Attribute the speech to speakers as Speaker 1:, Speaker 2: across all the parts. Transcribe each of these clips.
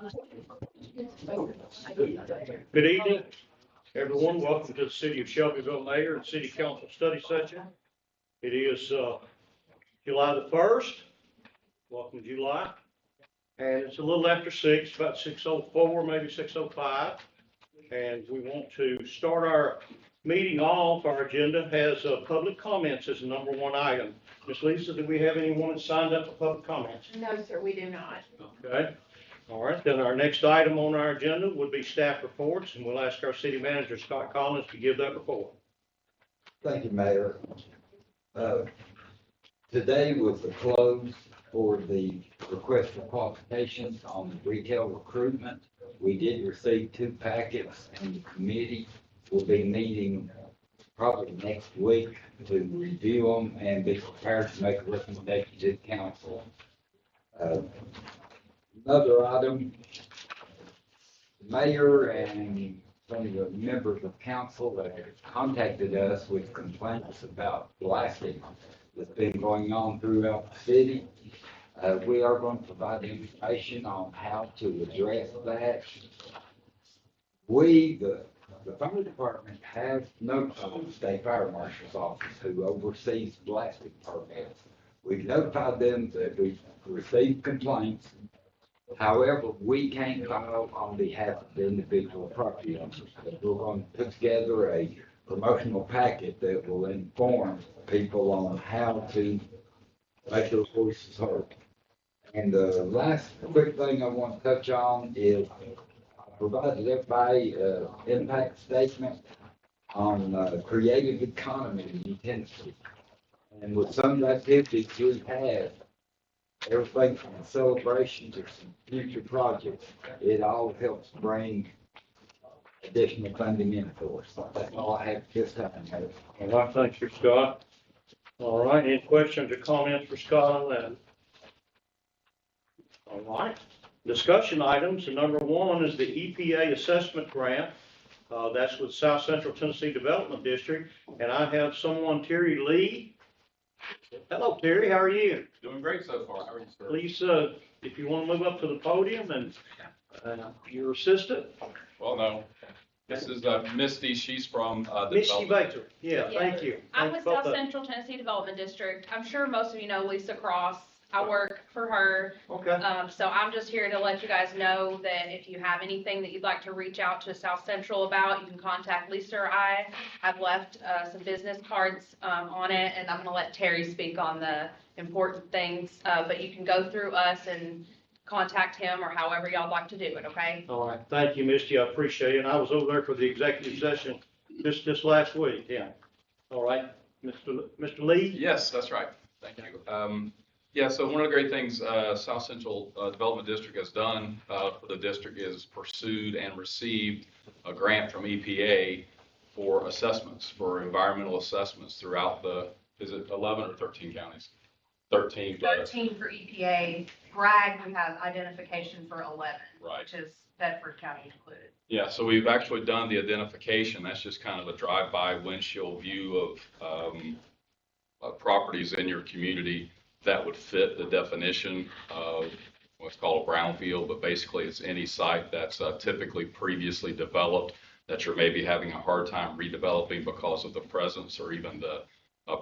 Speaker 1: Good evening, everyone. Welcome to the City of Shelbyville Mayor and City Council Study Session. It is July the 1st. Welcome, July. And it's a little after 6, about 6:04, maybe 6:05. And we want to start our meeting off. Our agenda has public comments as the number one item. Ms. Lisa, do we have anyone that signed up for public comments?
Speaker 2: No, sir, we do not.
Speaker 1: Okay. All right, then our next item on our agenda would be staff reports, and we'll ask our city manager, Scott Collins, to give that report.
Speaker 3: Thank you, Mayor. Today was the close for the request for qualifications on the retail recruitment. We did receive 2 packets, and the committee will be meeting probably next week to review them and be prepared to make a recommendation to the council. Another item, the mayor and some of the members of council that have contacted us with complaints about blasting that's been going on throughout the city. We are going to provide information on how to address that. The fire department has notified the state fire marshal's office, who oversees blasting permits. We've notified them that we've received complaints. However, we can't file on behalf of the individual property owners. We're going to put together a promotional packet that will inform people on how to make their voices heard. And the last quick thing I want to touch on is I provided everybody an impact statement on creative economy in Tennessee. And with some of the activities we have, everything from a celebration to some future projects, it all helps bring additional funding in for us. That's all I have this time.
Speaker 1: All right, thank you, Scott. All right, any questions or comments for Scott on that? All right, discussion items. And number one is the EPA assessment grant. That's with South Central Tennessee Development District. And I have someone, Terry Lee. Hello, Terry. How are you?
Speaker 4: Doing great so far. How are you, sir?
Speaker 1: Please, if you want to move up to the podium and your assistant.
Speaker 4: Well, no. This is Misty. She's from the
Speaker 1: Misty
Speaker 4: development.
Speaker 1: Baker. Yeah, thank you.
Speaker 2: I'm
Speaker 1: Thanks
Speaker 2: with
Speaker 1: for
Speaker 2: South
Speaker 1: that.
Speaker 2: Central Tennessee Development District. I'm sure most of you know Lisa Cross. I work for her.
Speaker 1: Okay.
Speaker 2: So I'm just here to let you guys know that if you have anything that you'd like to reach out to South Central about, you can contact Lisa or I. I've left some business cards on it, and I'm going to let Terry speak on the important things. But you can go through us and contact him or however y'all like to do it, okay?
Speaker 1: All right. Thank you, Misty. I appreciate it. And I was over there for the executive session just last week. Yeah. All right. Mr. Lee?
Speaker 4: Yes, that's right. Thank you. Yeah, so one of the great things South Central Development District has done for the district is pursued and received a grant from EPA for assessments, for environmental assessments throughout is it 11 or 13 counties? 13.
Speaker 2: 13 for EPA. Bragg, we have identification for 11,
Speaker 4: Right.
Speaker 2: which is Bedford County included.
Speaker 4: Yeah, so we've actually done the identification. That's just kind of a drive-by windshield view of properties in your community that would fit the definition of what's called a brownfield, but basically it's any site that's typically previously developed that you're maybe having a hard time redeveloping because of the presence or even the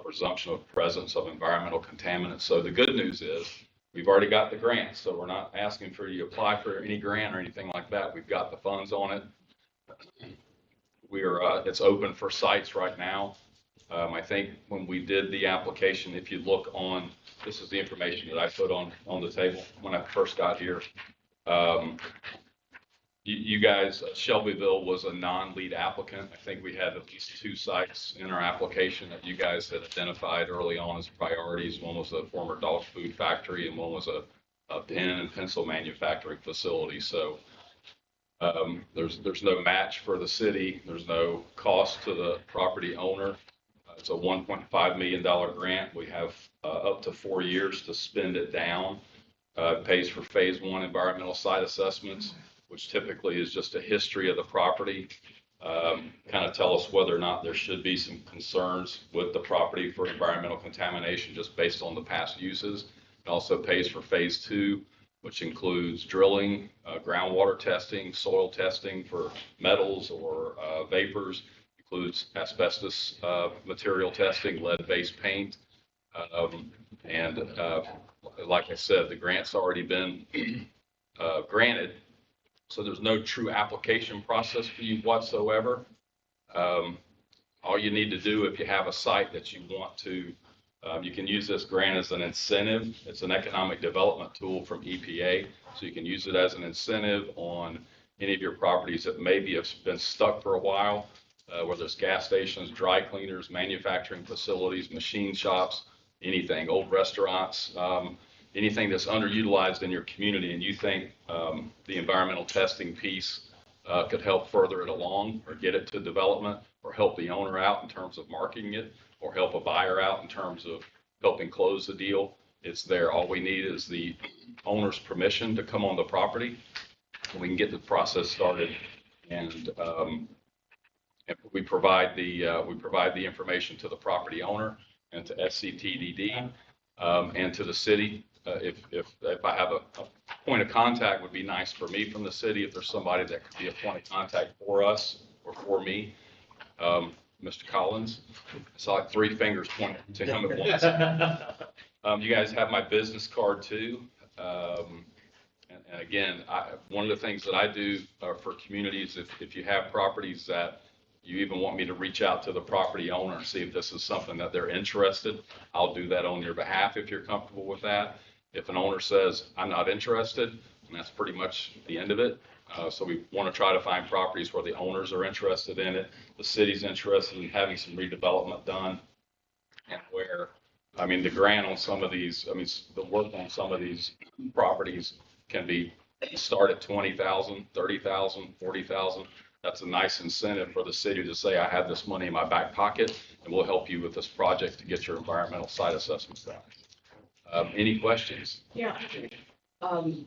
Speaker 4: presumption of presence of environmental contaminants. So the good news is we've already got the grant, so we're not asking for you to apply for any grant or anything like that. We've got the funds on it. It's open for sites right now. I think when we did the application, if you look on, this is the information that I put on the table when I first got here. You guys, Shelbyville was a non-lead applicant. I think we had at least 2 sites in our application that you guys had identified early on as priorities. One was a former dog food factory and one was a pen and pencil manufacturing facility. So there's no match for the city. There's no cost to the property owner. It's a $1.5 million grant. We have up to 4 years to spend it down. It pays for phase 1 environmental site assessments, which typically is just a history of the property, kind of tell us whether or not there should be some concerns with the property for environmental contamination just based on the past uses. It also pays for phase 2, which includes drilling, groundwater testing, soil testing for metals or vapors, includes asbestos material testing, lead-based paint. And like I said, the grant's already been granted, so there's no true application process for you whatsoever. All you need to do if you have a site that you want to, you can use this grant as an incentive. It's an economic development tool from EPA, so you can use it as an incentive on any of your properties that maybe have been stuck for a while, whether it's gas stations, dry cleaners, manufacturing facilities, machine shops, anything, old restaurants, anything that's underutilized in your community, and you think the environmental testing piece could help further it along or get it to development or help the owner out in terms of marketing it or help a buyer out in terms of helping close the deal, it's there. All we need is the owner's permission to come on the property, and we can get the process started. And we provide the information to the property owner and to SCTDD and to the city. If I have a point of contact, would be nice for me from the city. If there's somebody that could be a point of contact for us or for me, Mr. Collins. I saw like 3 fingers pointing to him at once. You guys have my business card too. And again, one of the things that I do for communities, if you have properties that you even want me to reach out to the property owner and see if this is something that they're interested, I'll do that on your behalf if you're comfortable with that. If an owner says, I'm not interested, and that's pretty much the end of it. So we want to try to find properties where the owners are interested in it, the city's interested in having some redevelopment done, and where, I mean, the grant on some of these, I mean, the work on some of these properties can be start at 20,000, 30,000, 40,000. That's a nice incentive for the city to say, I have this money in my back pocket, and we'll help you with this project to get your environmental site assessments done. Any questions?
Speaker 5: Yeah.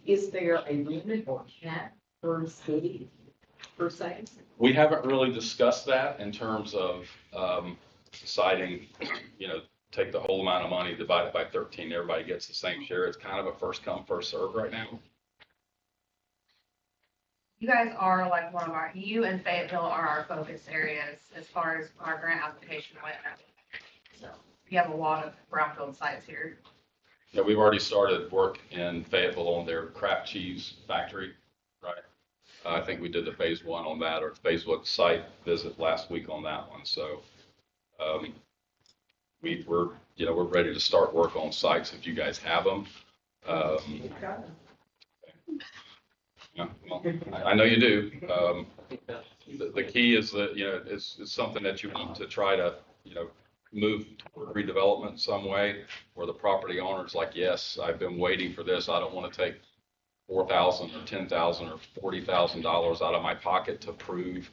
Speaker 5: Is there a limit or cap per city, per se?
Speaker 4: We haven't really discussed that in terms of deciding, take the whole amount of money, divide it by 13, everybody gets the same share. It's kind of a first come, first serve right now.
Speaker 2: You guys are like you and Fayetteville are our focus areas as far as our grant application went. So you have a lot of brownfield sites here.
Speaker 4: Yeah, we've already started work in Fayetteville on their craft cheese factory, right? I think we did the phase 1 on that, or phase 1 site visit last week on that one. So we're ready to start work on sites if you guys have them. Yeah, well, I know you do. The key is that, it's something that you want to try to, move toward redevelopment some way where the property owner's like, yes, I've been waiting for this. I don't want to take $4,000 or $10,000 or $40,000 out of my pocket to prove,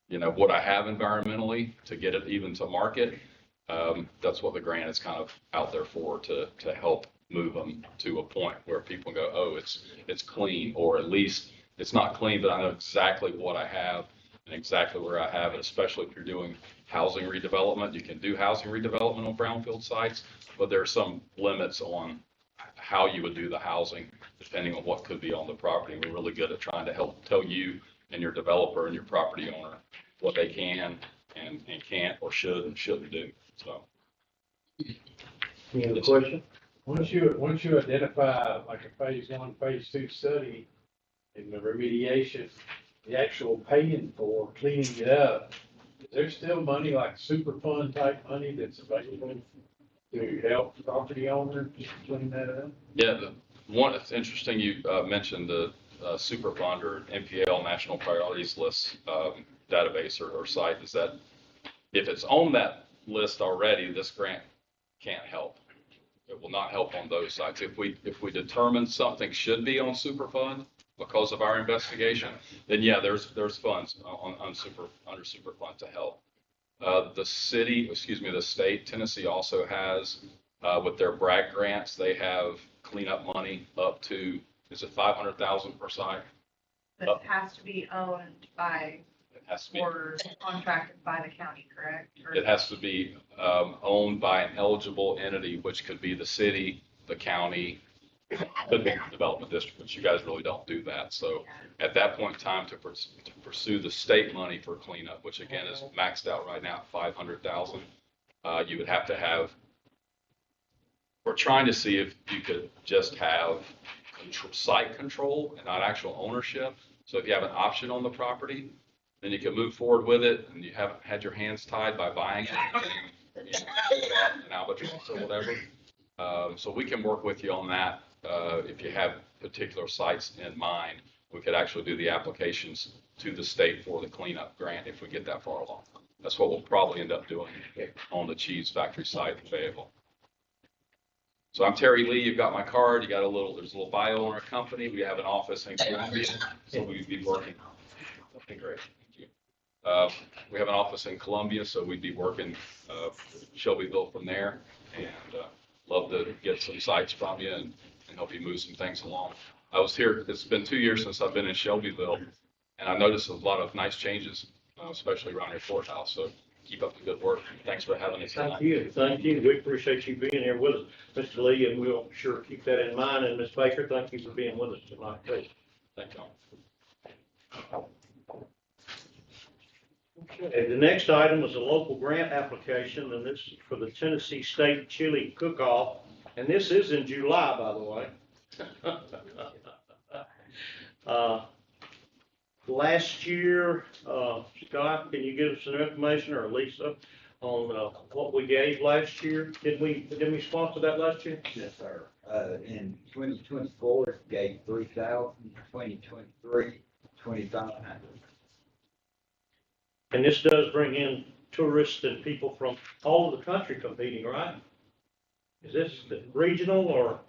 Speaker 4: what I have environmentally to get it even to market. That's what the grant is kind of out there for, to help move them to a point where people go, oh, it's clean, or at least it's not clean, but I know exactly what I have and exactly where I have it, especially if you're doing housing redevelopment. You can do housing redevelopment on brownfield sites, but there are some limits on how you would do the housing depending on what could be on the property. We're really good at trying to help tell you and your developer and your property owner what they can and can't or should and shouldn't do. So.
Speaker 6: Any other question? Once you identify like a phase 1, phase 2 study and the remediation, the actual paying for cleaning it up, is there still money like super fund type money that's available to help property owners clean that up?
Speaker 4: Yeah, it's interesting you mentioned the super fund or NPL National Priorities List database or site. Is that if it's on that list already, this grant can't help. It will not help on those sites. If we determine something should be on Superfund because of our investigation, then yeah, there's funds under Superfund to help. The state, Tennessee also has with their BRAC grants, they have cleanup money up to, is it 500,000 per site?
Speaker 2: This has to be owned by or contracted by the county, correct?
Speaker 4: It has to be owned by an eligible entity, which could be the city, the county, could be development district, but you guys really don't do that. So at that point in time, to pursue the state money for cleanup, which again is maxed out right now at 500,000, you would have to have. We're trying to see if you could just have site control and not actual ownership. So if you have an option on the property, then you can move forward with it, and you haven't had your hands tied by buying it, an albatross or whatever. So we can work with you on that. If you have particular sites in mind, we could actually do the applications to the state for the cleanup grant if we get that far along. That's what we'll probably end up doing on the cheese factory site in Fayetteville. So I'm Terry Lee. You've got my card. You got there's a little bio on our company. We have an office in Columbia, so we'd be working. Okay, great. Thank you. We have an office in Columbia, so we'd be working Shelbyville from there, and love to get some sites from you and help you move some things along. I was here. It's been 2 years since I've been in Shelbyville, and I noticed a lot of nice changes, especially around your courthouse. So keep up the good work. Thanks for having us tonight.
Speaker 1: Thank you. Thank you. We appreciate you being here with us, Mr. Lee, and we'll sure keep that in mind. And Ms. Baker, thank you for being with us tonight, too.
Speaker 4: Thank you.
Speaker 1: Okay, the next item is a local grant application, and this is for the Tennessee State Chili Cook-Off. And this is in July, by the way. Last year, Scott, can you give us some information, or Lisa, on what we gave last year? Did we sponsor that last year?
Speaker 3: Yes, sir. In 2024, gave 3,000, 2023, 2,500.
Speaker 1: And this does bring in tourists and people from all over the country competing, right? Is this regional or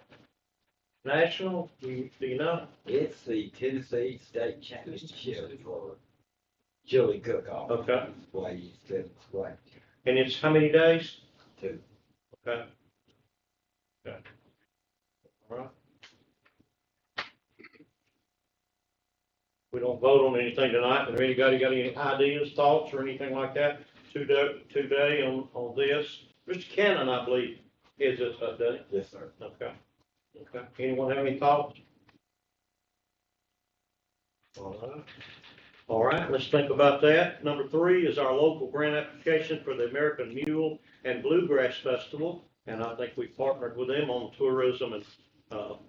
Speaker 1: national? Do you know?
Speaker 3: It's the Tennessee State Championship for chili cook-off.
Speaker 1: Okay.
Speaker 3: That's why you said it's like
Speaker 1: And it's how many days?
Speaker 3: 2.
Speaker 1: Okay. Okay. All right. We don't vote on anything tonight, but anybody got any ideas, thoughts, or anything like that? Today on this? Mr. Cannon, I believe, is this update.
Speaker 3: Yes, sir.
Speaker 1: Okay. Okay. Anyone have any thoughts? All right. All right, let's think about that. Number 3 is our local grant application for the American Mule and Bluegrass Festival. And I think we partnered with them on tourism and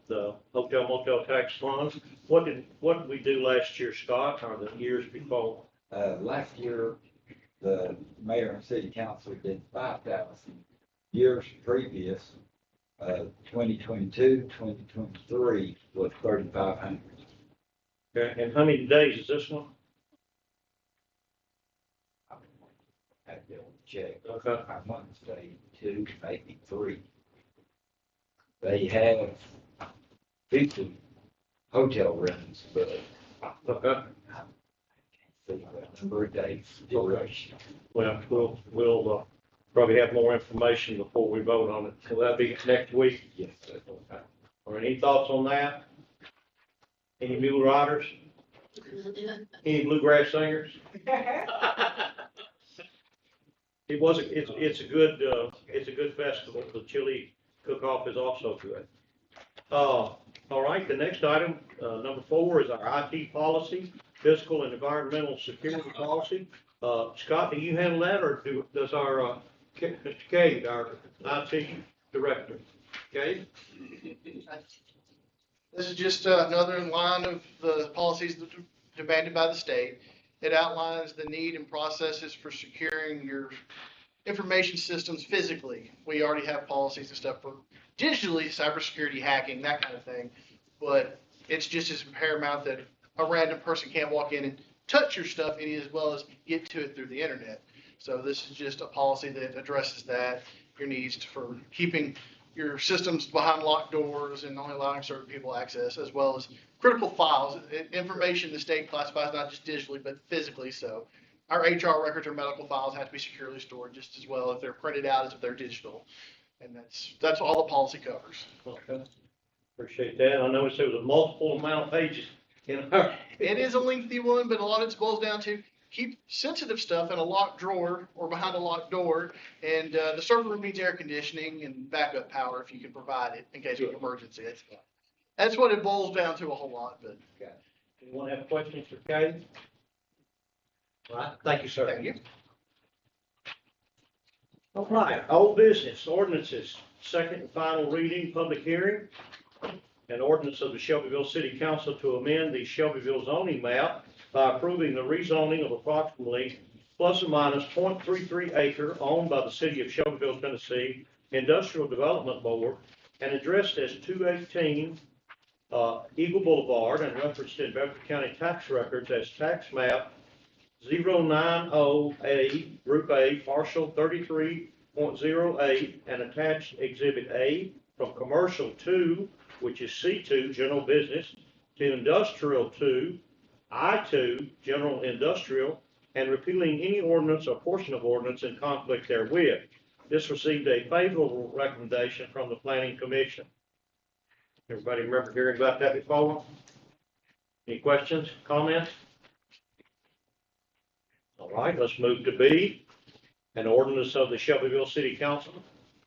Speaker 1: the hotel motel tax funds. What did we do last year, Scott, or the years before?
Speaker 3: Last year, the mayor and city council did 5,000. Years previous, 2022, 2023 was 3,500.
Speaker 1: Okay, and how many days is this one?
Speaker 3: I have to check.
Speaker 1: Okay.
Speaker 3: I want to say 2, maybe 3. They have 50 hotel rooms, but
Speaker 1: Okay.
Speaker 3: I can't see the number of days duration.
Speaker 1: Well, we'll probably have more information before we vote on it. So that'll be next week.
Speaker 3: Yes, sir.
Speaker 1: Okay. Or any thoughts on that? Any mule riders? Any bluegrass singers? It's a good festival. The chili cook-off is also good. All right, the next item, number 4, is our IT policy, physical and environmental security policy. Scott, do you handle that, or does our Mr. Cade, our IT director? Cade?
Speaker 7: This is just another line of the policies that are demanded by the state. It outlines the need and processes for securing your information systems physically. We already have policies and stuff for digitally, cybersecurity, hacking, that kind of thing. But it's just as paramount that a random person can't walk in and touch your stuff any as well as get to it through the internet. So this is just a policy that addresses that, your needs for keeping your systems behind locked doors and only allowing certain people access, as well as critical files, information the state classifies not just digitally, but physically. So our HR records or medical files have to be securely stored just as well if they're printed out as if they're digital. And that's all the policy covers.
Speaker 1: Okay. Appreciate that. I noticed there was a multiple amount of pages in our.
Speaker 7: It is a lengthy one, but a lot of it boils down to keep sensitive stuff in a locked drawer or behind a locked door. And the server room needs air conditioning and backup power if you can provide it in case of an emergency. That's what it boils down to a whole lot, but.
Speaker 1: Anyone have questions for Katie? All right, thank you, sir.
Speaker 7: Thank you.
Speaker 1: All right, old business, ordinances, second and final reading, public hearing. An ordinance of the Shelbyville City Council to amend the Shelbyville zoning map by approving the rezoning of approximately plus or minus 0.33 acre owned by the city of Shelbyville, Tennessee, Industrial Development Board, and addressed as 218 Eagle Boulevard and referenced in Bedford County tax records as tax map 090A, Group A, partial 33.08, and attached Exhibit A from Commercial 2, which is C2, General Business, to Industrial 2, I2, General Industrial, and repealing any ordinance or portion of ordinance in conflict therewith. This received a favorable recommendation from the Planning Commission. Everybody remember hearing about that before? Any questions, comments? All right, let's move to B, an ordinance of the Shelbyville City Council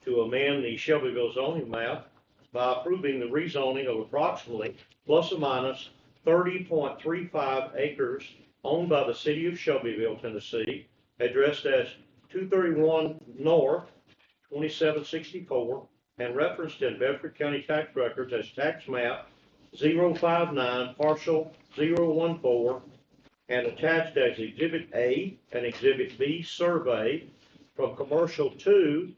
Speaker 1: to amend the Shelbyville zoning map by approving the rezoning of approximately plus or minus 30.35 acres owned by the city of Shelbyville, Tennessee, addressed as 231 North, 2764, and referenced in Bedford County tax records as tax map 059, partial 014, and attached as Exhibit A and Exhibit B survey from Commercial 2,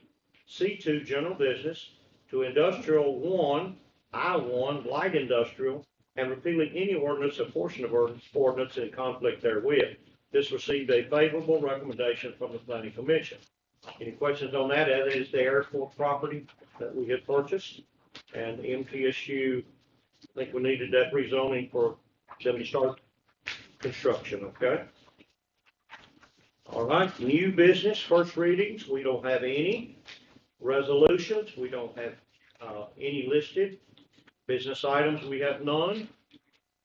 Speaker 1: C2 General Business, to Industrial 1, I1 Light Industrial, and repealing any ordinance or portion of ordinance in conflict therewith. This received a favorable recommendation from the Planning Commission. Any questions on that? That is the airport property that we had purchased, and MTSU, I think we needed that rezoning for them to start construction, okay? All right, new business, first readings, we don't have any. Resolutions, we don't have any listed. Business items, we have none.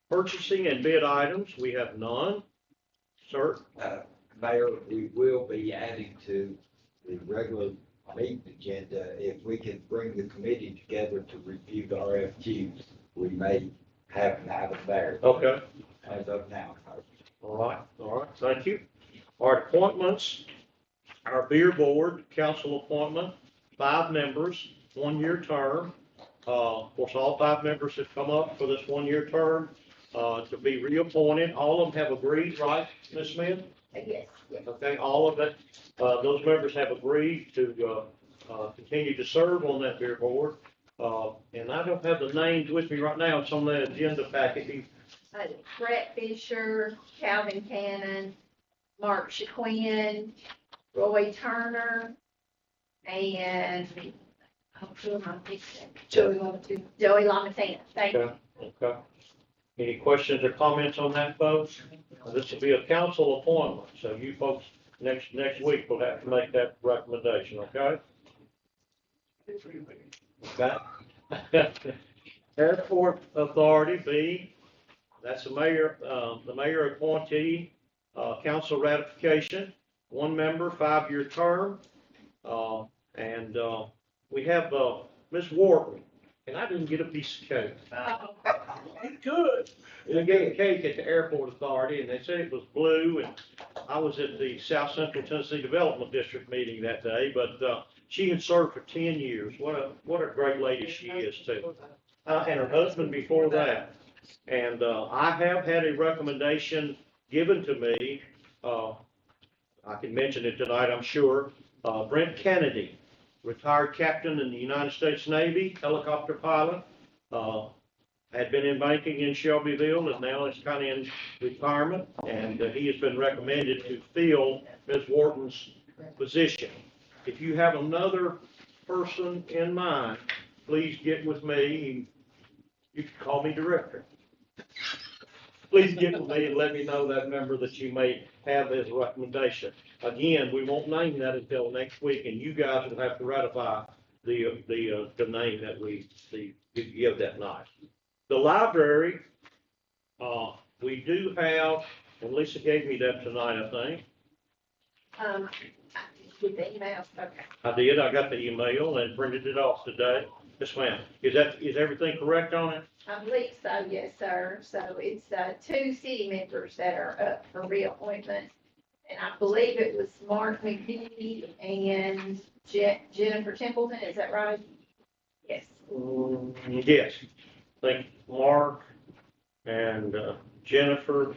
Speaker 1: Purchasing and bid items, we have none. Sir?
Speaker 3: Mayor, we will be adding to the regular meeting agenda, if we can bring the committee together to review the RFQs, we may have an item there.
Speaker 1: Okay.
Speaker 3: As of now.
Speaker 1: All right, thank you. Our appointments, our beer board, council appointment, 5 members, 1-year term. Of course, all 5 members have come up for this 1-year term to be reappointed. All of them have agreed, right, Ms. Smith?
Speaker 5: Yes.
Speaker 1: Okay, all of it, those members have agreed to continue to serve on that beer board. And I don't have the names with me right now. It's on the agenda packet.
Speaker 5: Brett Fisher, Calvin Cannon, Mark Shaquin, Roy Turner, and Joey Lamontagne. Thank you.
Speaker 1: Okay. Any questions or comments on that, folks? This will be a council appointment, so you folks next week will have to make that recommendation, okay? Okay. Airport Authority, B, that's the mayor appointee, council ratification, 1 member, 5-year term. And we have Ms. Wharton, and I didn't get a piece of cake. Good. They gave a cake at the Airport Authority, and they said it was blue, and I was at the South Central Tennessee Development District meeting that day, but she had served for 10 years. What a great lady she is, too. And her husband before that. And I have had a recommendation given to me, I can mention it tonight, I'm sure, Brent Kennedy, retired captain in the United States Navy, helicopter pilot, had been in banking in Shelbyville and now is kind of in retirement, and he has been recommended to fill Ms. Wharton's position. If you have another person in mind, please get with me. You can call me director. Please get with me and let me know that member that you may have as a recommendation. Again, we won't name that until next week, and you guys will have to ratify the name that we give that night. The library, we do have, and Lisa gave me that tonight, I think.
Speaker 5: With the email, okay.
Speaker 1: I did, I got the email and printed it off today. Yes, ma'am. Is everything correct on it?
Speaker 8: I believe so, yes, sir. So it's, two city members that are up for reappointment. And I believe it was Mark McGee and Jennifer Templeton, is that right? Yes.
Speaker 1: Yes. I think Mark and Jennifer.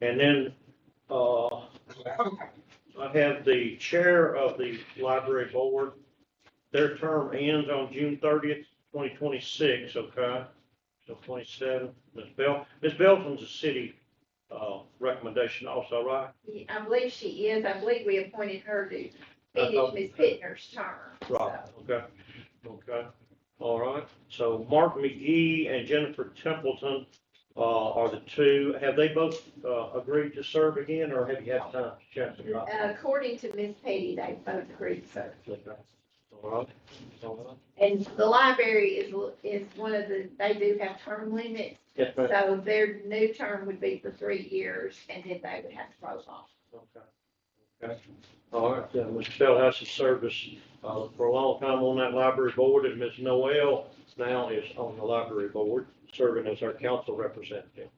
Speaker 1: And then, I have the chair of the library board. Their term ends on June 30th, 2026, okay? So 27, Ms. Belton's a city, recommendation also, right?
Speaker 8: I believe she is. I believe we appointed her to finish Ms. Pittner's term.
Speaker 1: Right,
Speaker 8: So,
Speaker 1: okay, okay, all right. So Mark McGee and Jennifer Templeton, are the two. Have they both, agreed to serve again, or have you had time to check them out?
Speaker 8: According to Ms. Petty, they both agreed, sir.
Speaker 1: All right, all right.
Speaker 8: And the library is one of they do have term limits.
Speaker 1: Yes, ma'am.
Speaker 8: So their new term would be for 3 years, and then they would have to roll off.
Speaker 1: Okay. Okay. All right, Mr. Feldhouse has served us, for a long time on that library board, and Ms. Noel now is on the library board, serving as our council representative.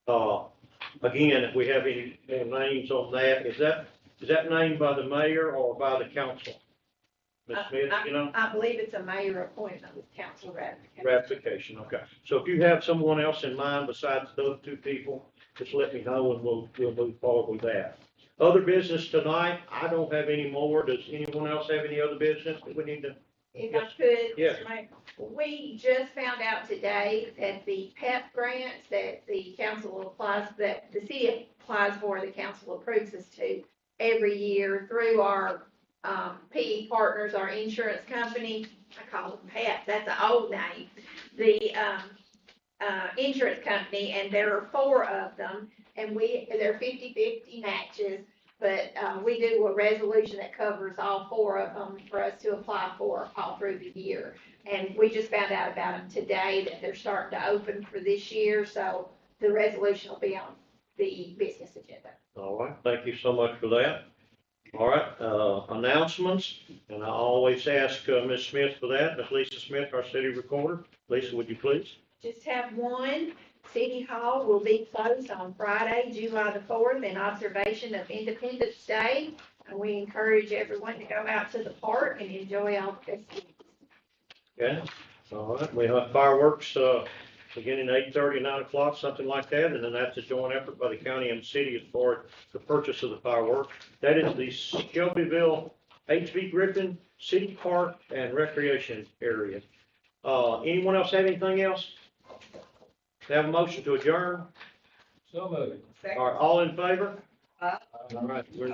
Speaker 1: Again, if we have any more names on that, is that named by the mayor or by the council? Ms. Smith, you know?
Speaker 8: I believe it's a mayor appointment with council ratification.
Speaker 1: Ratification, okay. So if you have someone else in mind besides those two people, just let me know and we'll move forward with that. Other business tonight, I don't have any more. Does anyone else have any other business that we need to?
Speaker 8: If I could,
Speaker 1: Yes.
Speaker 8: Mr. Mayor, we just found out today that the PEP grants that the council applies, that the city applies for, the council approves us to every year through our PE Partners, our insurance company. I call them PEP, that's an old name. The insurance company, and there are 4 of them, and they're 50-50 matches. But we do a resolution that covers all 4 of them for us to apply for all through the year. And we just found out about them today, that they're starting to open for this year, so the resolution will be on the business agenda.
Speaker 1: All right, thank you so much for that. All right, announcements, and I always ask Ms. Smith for that. Ms. Lisa Smith, our city recorder. Lisa, would you please?
Speaker 8: Just have one. City Hall will be closed on Friday, July the 4th, in observation of Independence Day. And we encourage everyone to go out to the park and enjoy all the festivities.
Speaker 1: Okay, all right, we have fireworks, beginning 8:30 and 9 o'clock, something like that, and then that's a joint effort by the county and city as far as the purchase of the fireworks. That is the Shelbyville H.V. Griffin City Park and Recreation Area. Anyone else have anything else? Have a motion to adjourn?
Speaker 6: So moving.
Speaker 1: All right, all in favor? All right, we're